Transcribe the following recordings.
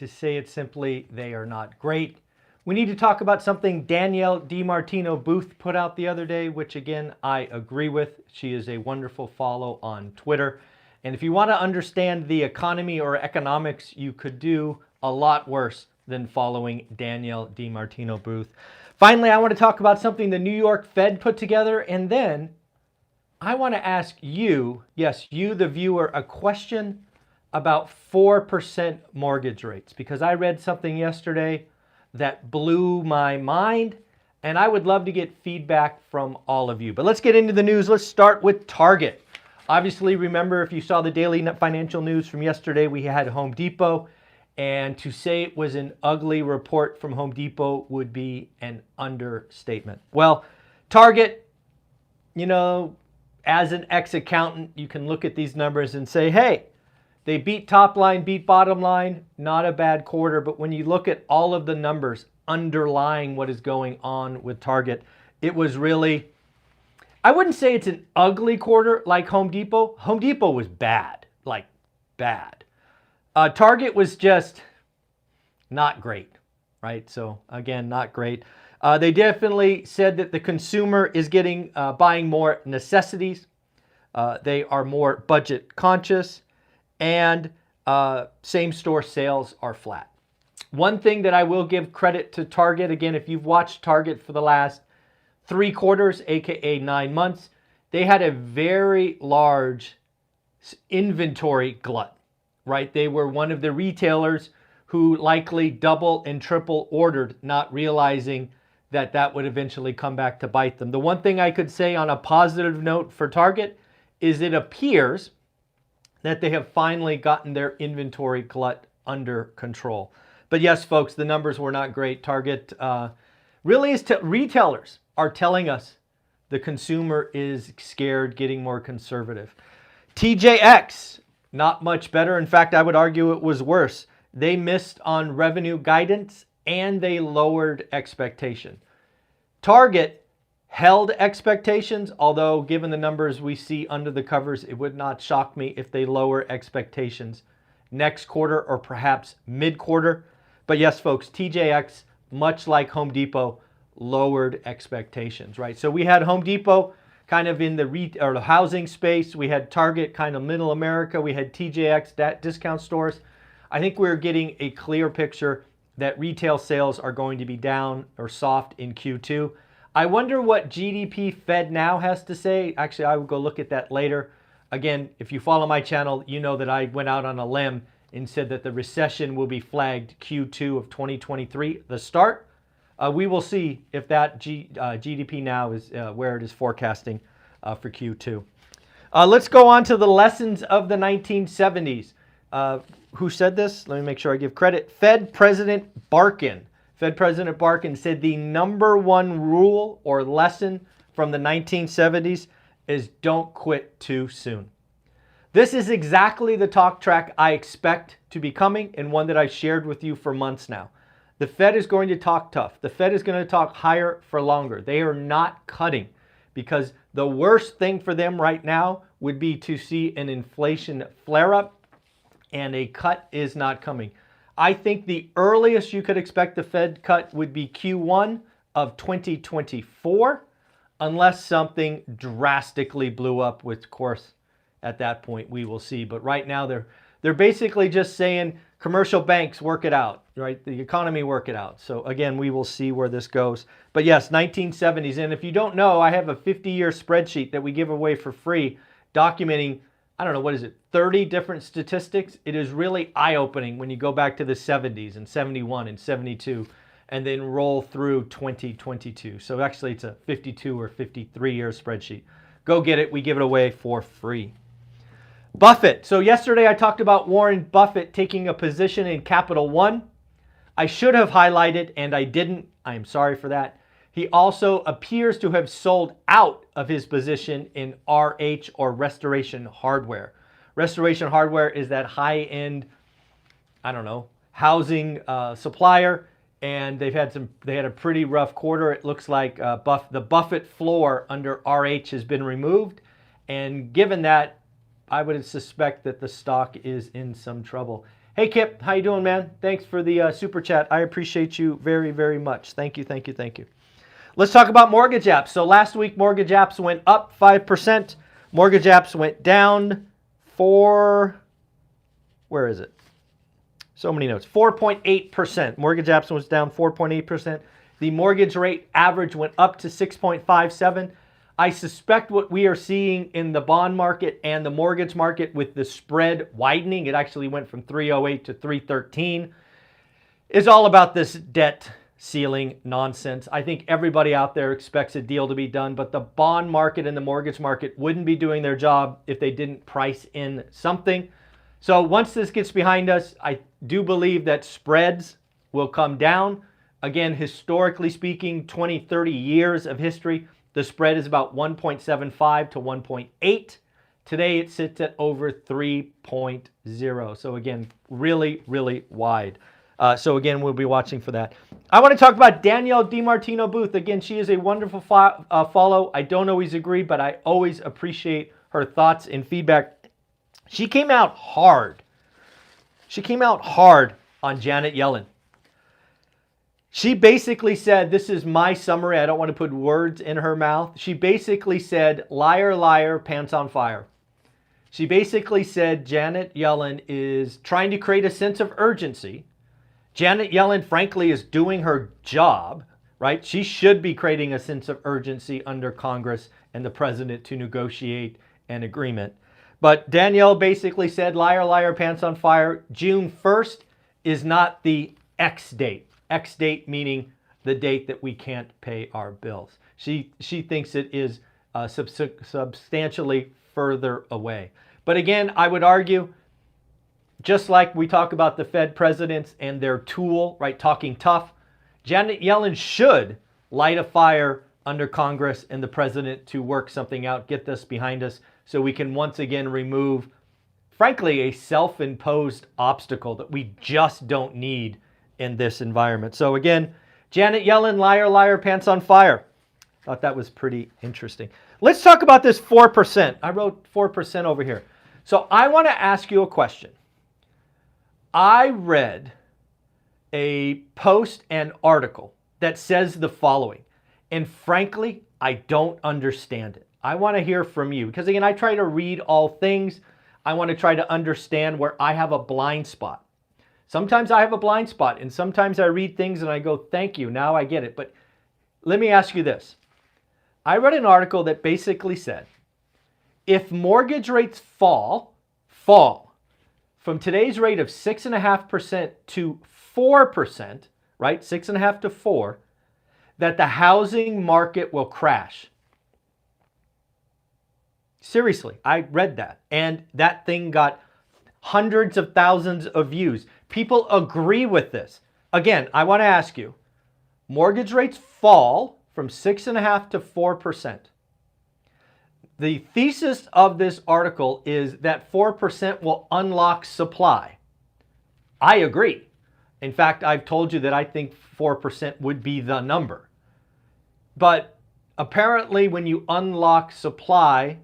to say it simply, they are not great. We need to talk about something Danielle DiMartino Booth put out the other day, which again, I agree with. She is a wonderful follow on Twitter. And if you want to understand the economy or economics, you could do a lot worse than following Danielle DiMartino Booth. Finally, I want to talk about something the New York Fed put together, and then I want to ask you, yes, you the viewer, a question about 4% mortgage rates, because I read something yesterday that blew my mind, and I would love to get feedback from all of you. But let's get into the news. Let's start with Target. Obviously, remember, if you saw the daily financial news from yesterday, we had Home Depot, and to say it was an ugly report from Home Depot would be an understatement. Well, Target, you know, as an ex-accountant, you can look at these numbers and say, hey, they beat top line, beat bottom line, not a bad quarter. But when you look at all of the numbers underlying what is going on with Target, it was really, I wouldn't say it's an ugly quarter like Home Depot. Home Depot was bad, like bad. Target was just not great, right? So again, not great. They definitely said that the consumer is buying more necessities. They are more budget conscious, and same-store sales are flat. One thing that I will give credit to Target, again, if you've watched Target for the last 3 quarters, aka 9 months, they had a very large inventory glut, right? They were one of the retailers who likely double and triple ordered, not realizing that that would eventually come back to bite them. The one thing I could say on a positive note for Target is it appears that they have finally gotten their inventory glut under control. But yes, folks, the numbers were not great. Target really is, retailers are telling us the consumer is scared, getting more conservative. TJX, not much better. In fact, I would argue it was worse. They missed on revenue guidance and they lowered expectation. Target held expectations, although given the numbers we see under the covers, it would not shock me if they lower expectations next quarter or perhaps mid-quarter. But yes, folks, TJX, much like Home Depot, lowered expectations, right? So we had Home Depot kind of in the housing space. We had Target kind of middle America. We had TJX, discount stores. I think we're getting a clear picture that retail sales are going to be down or soft in Q2. I wonder what GDP Fed Now has to say. Actually, I will go look at that later. Again, if you follow my channel, you know that I went out on a limb and said that the recession will be flagged Q2 of 2023, the start. We will see if that GDP Now is where it is forecasting for Q2. Let's go on to the lessons of the 1970s. Who said this? Let me make sure I give credit. Fed President Barkin. Fed President Barkin said the #1 rule or lesson from the 1970s is don't quit too soon. This is exactly the talk track I expect to be coming, and one that I've shared with you for months now. The Fed is going to talk tough. The Fed is going to talk higher for longer. They are not cutting because the worst thing for them right now would be to see an inflation flare up, and a cut is not coming. I think the earliest you could expect the Fed cut would be Q1 of 2024, unless something drastically blew up, which, of course, at that point we will see. But right now they're basically just saying commercial banks work it out, right? The economy work it out. So again, we will see where this goes. But yes, 1970s. And if you don't know, I have a 50-year spreadsheet that we give away for free documenting, I don't know, what is it, 30 different statistics. It is really eye-opening when you go back to the 70s and 71 and 72 and then roll through 2022. So actually it's a 52 or 53-year spreadsheet. Go get it. We give it away for free. Buffett. So yesterday I talked about Warren Buffett taking a position in Capital One. I should have highlighted and I didn't. I am sorry for that. He also appears to have sold out of his position in RH, or Restoration Hardware. Restoration Hardware is that high-end, I don't know, housing supplier, and they had a pretty rough quarter. It looks like the Buffett floor under RH has been removed, and given that, I would suspect that the stock is in some trouble. Hey, Kip, how you doing, man? Thanks for the super chat. I appreciate you very, very much. Thank you, thank you, thank you. Let's talk about mortgage apps. So last week, mortgage apps went up 5%. Mortgage apps went down where is it? So many notes. 4.8%. Mortgage apps was down 4.8%. The mortgage rate average went up to 6.57. I suspect what we are seeing in the bond market and the mortgage market with the spread widening, it actually went from 308 to 313, is all about this debt ceiling nonsense. I think everybody out there expects a deal to be done, but the bond market and the mortgage market wouldn't be doing their job if they didn't price in something. So once this gets behind us, I do believe that spreads will come down. Again, historically speaking, 20, 30 years of history, the spread is about 1.75 to 1.8. Today it sits at over 3.0. So again, really, really wide. So again, we'll be watching for that. I want to talk about Danielle DiMartino Booth. Again, she is a wonderful follow. I don't always agree, but I always appreciate her thoughts and feedback. She came out hard. She came out hard on Janet Yellen. She basically said, this is my summary, I don't want to put words in her mouth. She basically said, liar, liar, pants on fire. She basically said Janet Yellen is trying to create a sense of urgency. Janet Yellen, frankly, is doing her job, right? She should be creating a sense of urgency under Congress and the president to negotiate an agreement. But Danielle basically said, liar, liar, pants on fire. June 1st is not the X date. X date meaning the date that we can't pay our bills. She thinks it is substantially further away. But again, I would argue, just like we talk about the Fed presidents and their tool, right, talking tough, Janet Yellen should light a fire under Congress and the president to work something out, get this behind us, so we can once again remove, frankly, a self-imposed obstacle that we just don't need in this environment. So again, Janet Yellen, liar, liar, pants on fire. Thought that was pretty interesting. Let's talk about this 4%. I wrote 4% over here. So I want to ask you a question. I read a post and article that says the following, and frankly, I don't understand it. I want to hear from you because again, I try to read all things. I want to try to understand where I have a blind spot. Sometimes I have a blind spot, and sometimes I read things and I go, thank you, now I get it. But let me ask you this. I read an article that basically said, if mortgage rates fall from today's rate of 6.5% to 4%, right, 6.5 to 4, that the housing market will crash. Seriously, I read that, and that thing got hundreds of thousands of views. People agree with this. Again, I want to ask you, mortgage rates fall from 6.5 to 4%. The thesis of this article is that 4% will unlock supply. I agree. In fact, I've told you that I think 4% would be the number. But apparently when you unlock supply,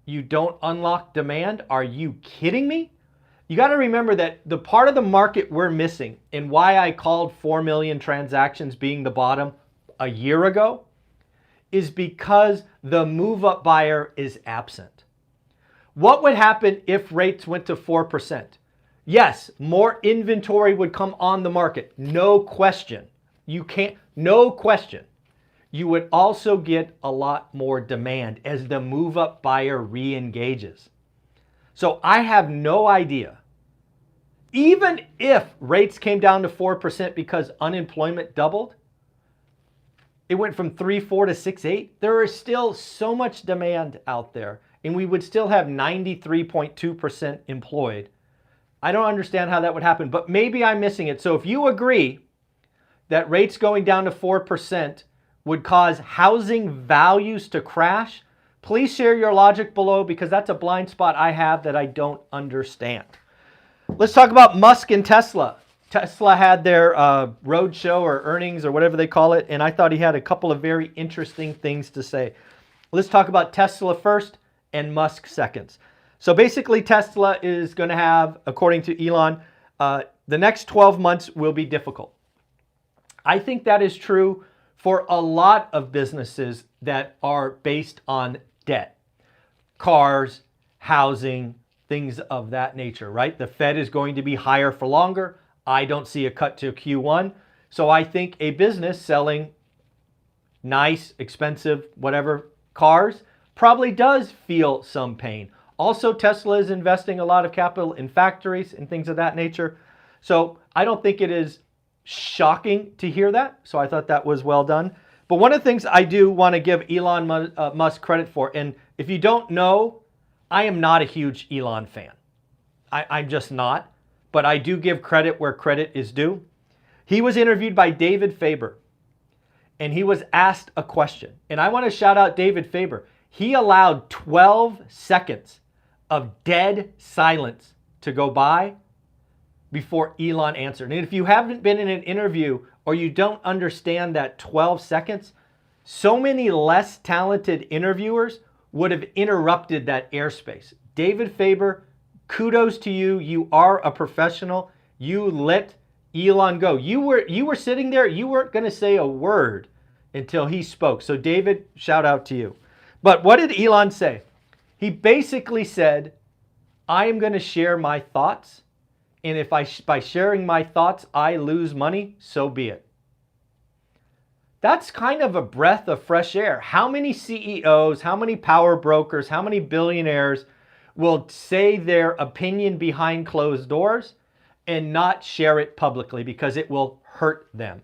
you don't unlock demand? Are you kidding me? You got to remember that the part of the market we're missing and why I called 4 million transactions being the bottom a year ago is because the move-up buyer is absent. What would happen if rates went to 4%? Yes, more inventory would come on the market. No question. No question. You would also get a lot more demand as the move-up buyer re-engages. So I have no idea. Even if rates came down to 4% because unemployment doubled, it went from 3.4 to 6.8, there is still so much demand out there, and we would still have 93.2% employed. I don't understand how that would happen, but maybe I'm missing it. So if you agree that rates going down to 4% would cause housing values to crash, please share your logic below because that's a blind spot I have that I don't understand. Let's talk about Musk and Tesla. Tesla had their roadshow or earnings or whatever they call it, and I thought he had a couple of very interesting things to say. Let's talk about Tesla first and Musk second. So basically Tesla is going to have, according to Elon, the next 12 months will be difficult. I think that is true for a lot of businesses that are based on debt. Cars, housing, things of that nature, right? The Fed is going to be higher for longer. I don't see a cut to Q1. So I think a business selling nice, expensive, whatever cars probably does feel some pain. Also, Tesla is investing a lot of capital in factories and things of that nature. So I don't think it is shocking to hear that. So I thought that was well done. But one of the things I do want to give Elon Musk credit for, and if you don't know, I am not a huge Elon fan. I'm just not. But I do give credit where credit is due. He was interviewed by David Faber, and he was asked a question. And I want to shout out David Faber. He allowed 12 seconds of dead silence to go by before Elon answered. And if you haven't been in an interview or you don't understand that 12 seconds, so many less talented interviewers would have interrupted that airspace. David Faber, kudos to you. You are a professional. You let Elon go. You were sitting there. You weren't going to say a word until he spoke. So David, shout out to you. But what did Elon say? He basically said, I am going to share my thoughts. And if by sharing my thoughts, I lose money, so be it. That's kind of a breath of fresh air. How many CEOs, how many power brokers, how many billionaires will say their opinion behind closed doors and not share it publicly because it will hurt them?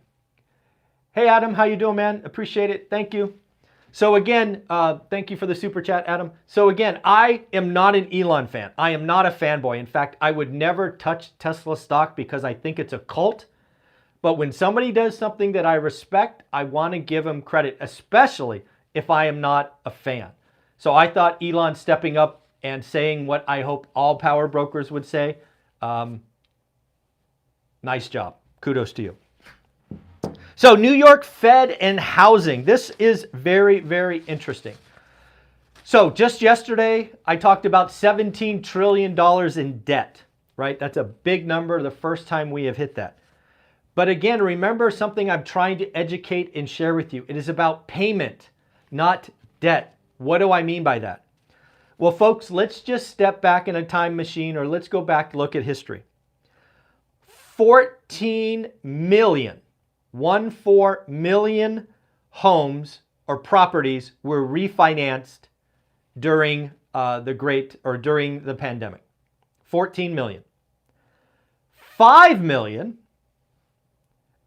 Hey, Adam, how you doing, man? Appreciate it. Thank you. So again, thank you for the super chat, Adam. So again, I am not an Elon fan. I am not a fanboy. In fact, I would never touch Tesla stock because I think it's a cult. But when somebody does something that I respect, I want to give them credit, especially if I am not a fan. So I thought Elon stepping up and saying what I hope all power brokers would say, nice job. Kudos to you. So New York Fed and housing. This is very, very interesting. So just yesterday, I talked about $17 trillion in debt, right? That's a big number, the first time we have hit that. But again, remember something I'm trying to educate and share with you. It is about payment, not debt. What do I mean by that? Well, folks, let's just step back in a time machine, or let's go back and look at history. 14 million homes or properties were refinanced during during the pandemic. 14 million. 5 million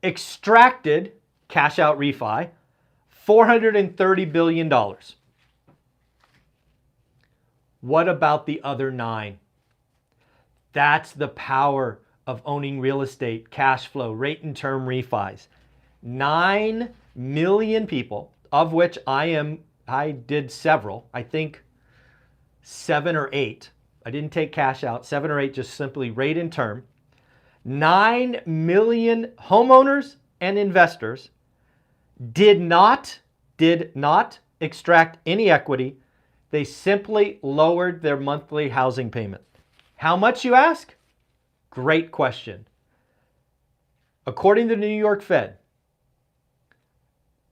extracted cash out refi, $430 billion. What about the other 9? That's the power of owning real estate, cash flow, rate and term refis. 9 million people, of which I did several, I think 7 or 8. I didn't take cash out, 7 or 8, just simply rate and term. 9 million homeowners and investors did not extract any equity. They simply lowered their monthly housing payment. How much, you ask? Great question. According to the New York Fed,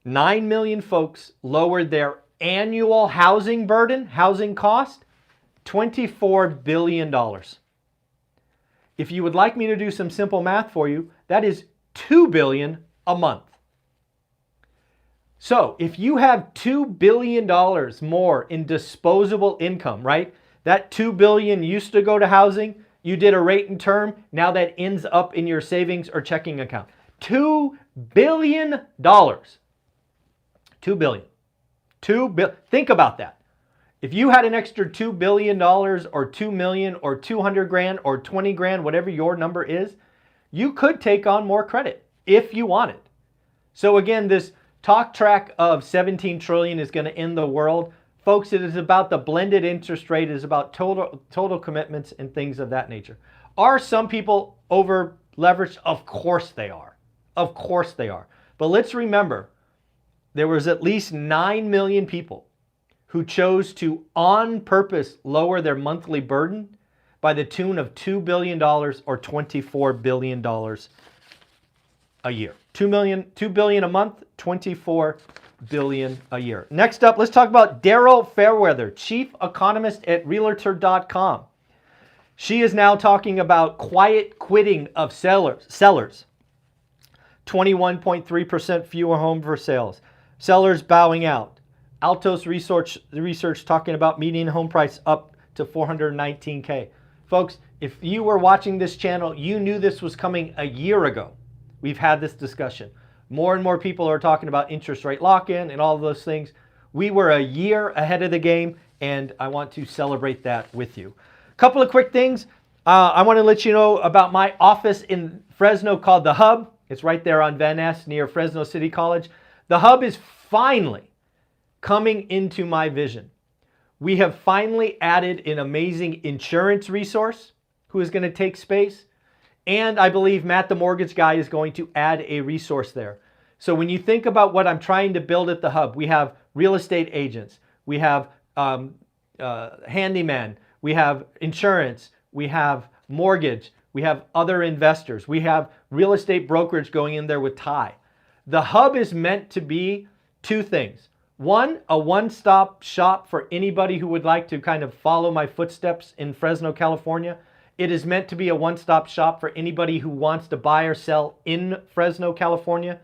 9 million folks lowered their annual housing burden, housing cost, $24 billion. If you would like me to do some simple math for you, that is $2 billion a month. So if you have $2 billion more in disposable income, right? That $2 billion used to go to housing. You did a rate and term. Now that ends up in your savings or checking account. $2 billion. $2 billion. Think about that. If you had an extra $2 billion or 2 million or 200 grand or 20 grand, whatever your number is, you could take on more credit if you wanted. So again, this talk track of 17 trillion is going to end the world. Folks, it is about the blended interest rate. It is about total commitments and things of that nature. Are some people over leveraged? Of course they are. Of course they are. But let's remember, there was at least 9 million people who chose to on purpose lower their monthly burden by the tune of $2 billion or $24 billion a year. $2 billion a month, $24 billion a year. Next up, let's talk about Daryl Fairweather, chief economist at Realtor.com. She is now talking about quiet quitting of sellers. 21.3% fewer home for sales. Sellers bowing out. Altos research talking about median home price up to $419K. Folks, if you were watching this channel, you knew this was coming a year ago. We've had this discussion. More and more people are talking about interest rate lock-in and all of those things. We were a year ahead of the game, and I want to celebrate that with you. A couple of quick things. I want to let you know about my office in Fresno called The Hub. It's right there on Van Ness near Fresno City College. The Hub is finally coming into my vision. We have finally added an amazing insurance resource who is going to take space. And I believe Matt, the mortgage guy, is going to add a resource there. So when you think about what I'm trying to build at the Hub, we have real estate agents, we have handyman, we have insurance, we have mortgage, we have other investors, we have real estate brokerage going in there with Ty. The Hub is meant to be two things. One, a one-stop shop for anybody who would like to kind of follow my footsteps in Fresno, California. It is meant to be a one-stop shop for anybody who wants to buy or sell in Fresno, California.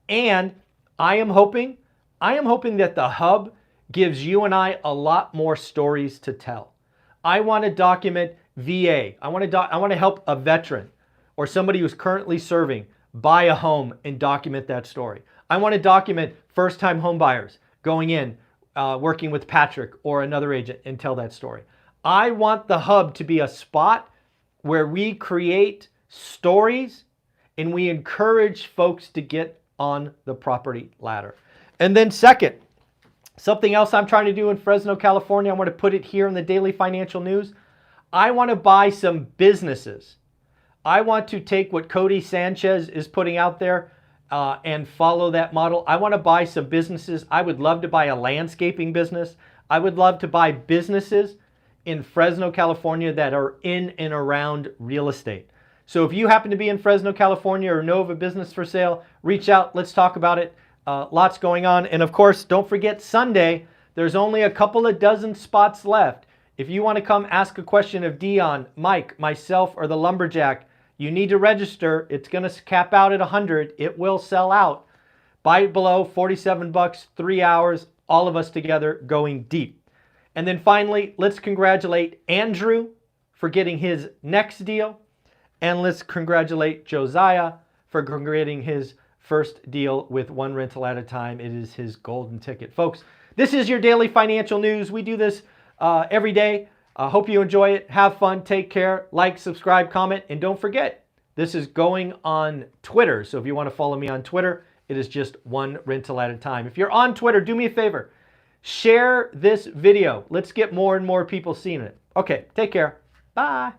And I am hoping that the Hub gives you and I a lot more stories to tell. I want to document VA. I want to help a veteran or somebody who's currently serving buy a home and document that story. I want to document first-time home buyers going in, working with Patrick or another agent and tell that story. I want the Hub to be a spot where we create stories and we encourage folks to get on the property ladder. And then second, something else I'm trying to do in Fresno, California, I want to put it here in the Daily Financial News. I want to buy some businesses. I want to take what Cody Sanchez is putting out there and follow that model. I want to buy some businesses. I would love to buy a landscaping business. I would love to buy businesses in Fresno, California that are in and around real estate. So if you happen to be in Fresno, California or know of a business for sale, reach out. Let's talk about it. Lots going on. And of course, don't forget Sunday, there's only a couple of dozen spots left. If you want to come ask a question of Dion, Mike, myself, or the Lumberjack, you need to register. It's going to cap out at 100. It will sell out. Buy it below, $47, 3 hours, all of us together going deep. And then finally, let's congratulate Andrew for getting his next deal. And let's congratulate Josiah for getting his first deal with one rental at a time. It is his golden ticket. Folks, this is your Daily Financial News. We do this every day. Hope you enjoy it. Have fun. Take care. Like, subscribe, comment. And don't forget, this is going on Twitter. So if you want to follow me on Twitter, it is just one rental at a time. If you're on Twitter, do me a favor. Share this video. Let's get more and more people seeing it. Okay, take care. Bye.